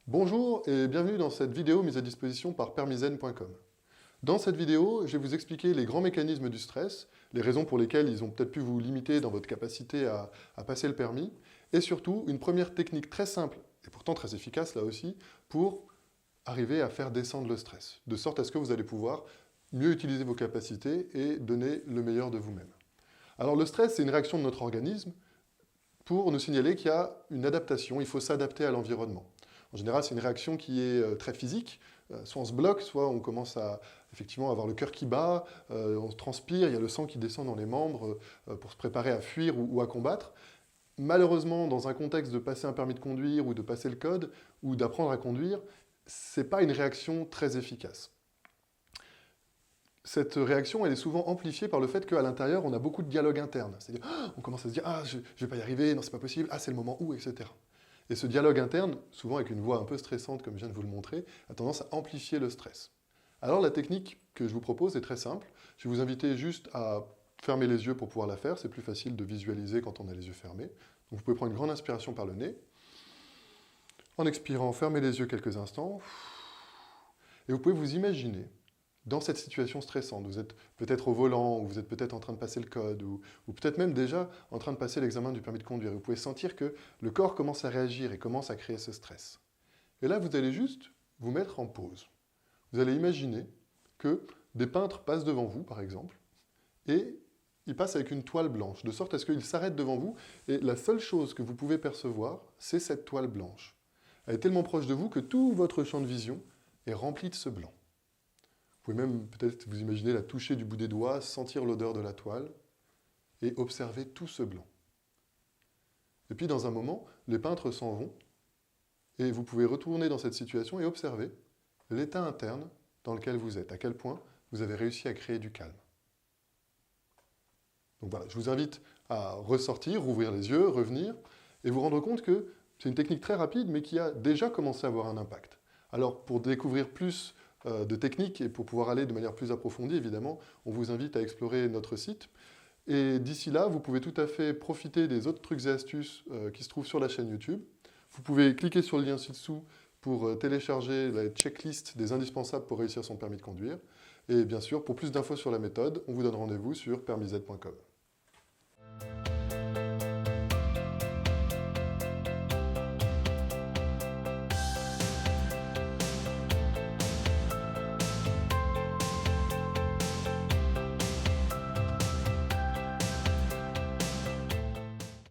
Bonjour et bienvenue dans cette vidéo mise à disposition par permizen.com. Dans cette vidéo, je vais vous expliquer les grands mécanismes du stress, les raisons pour lesquelles ils ont peut-être pu vous limiter dans votre capacité à passer le permis, et surtout une première technique très simple, et pourtant très efficace là aussi, pour arriver à faire descendre le stress, de sorte à ce que vous allez pouvoir mieux utiliser vos capacités et donner le meilleur de vous-même. Alors le stress, c'est une réaction de notre organisme pour nous signaler qu'il y a une adaptation, il faut s'adapter à l'environnement. En général, c'est une réaction qui est très physique. Soit on se bloque, soit on commence à effectivement avoir le cœur qui bat, on transpire, il y a le sang qui descend dans les membres pour se préparer à fuir ou à combattre. Malheureusement, dans un contexte de passer un permis de conduire ou de passer le code ou d'apprendre à conduire, ce n'est pas une réaction très efficace. Cette réaction, elle est souvent amplifiée par le fait qu'à l'intérieur, on a beaucoup de dialogue interne. C'est-à-dire, on commence à se dire, ah, je ne vais pas y arriver, non, c'est pas possible, ah, c'est le moment où, etc. Et ce dialogue interne, souvent avec une voix un peu stressante, comme je viens de vous le montrer, a tendance à amplifier le stress. Alors la technique que je vous propose est très simple. Je vais vous inviter juste à fermer les yeux pour pouvoir la faire. C'est plus facile de visualiser quand on a les yeux fermés. Donc vous pouvez prendre une grande inspiration par le nez. En expirant, fermez les yeux quelques instants. Et vous pouvez vous imaginer dans cette situation stressante. Vous êtes peut-être au volant, ou vous êtes peut-être en train de passer le code, ou peut-être même déjà en train de passer l'examen du permis de conduire. Vous pouvez sentir que le corps commence à réagir et commence à créer ce stress. Et là, vous allez juste vous mettre en pause. Vous allez imaginer que des peintres passent devant vous, par exemple, et ils passent avec une toile blanche, de sorte à ce qu'ils s'arrêtent devant vous, et la seule chose que vous pouvez percevoir, c'est cette toile blanche. Elle est tellement proche de vous que tout votre champ de vision est rempli de ce blanc. Vous pouvez même peut-être vous imaginer la toucher du bout des doigts, sentir l'odeur de la toile et observer tout ce blanc. Et puis dans un moment, les peintres s'en vont et vous pouvez retourner dans cette situation et observer l'état interne dans lequel vous êtes, à quel point vous avez réussi à créer du calme. Donc voilà, je vous invite à ressortir, rouvrir les yeux, revenir et vous rendre compte que c'est une technique très rapide mais qui a déjà commencé à avoir un impact. Alors pour découvrir plus de techniques et pour pouvoir aller de manière plus approfondie, évidemment, on vous invite à explorer notre site. Et d'ici là, vous pouvez tout à fait profiter des autres trucs et astuces qui se trouvent sur la chaîne YouTube. Vous pouvez cliquer sur le lien ci-dessous pour télécharger la checklist des indispensables pour réussir son permis de conduire. Et bien sûr, pour plus d'infos sur la méthode, on vous donne rendez-vous sur permizen.com.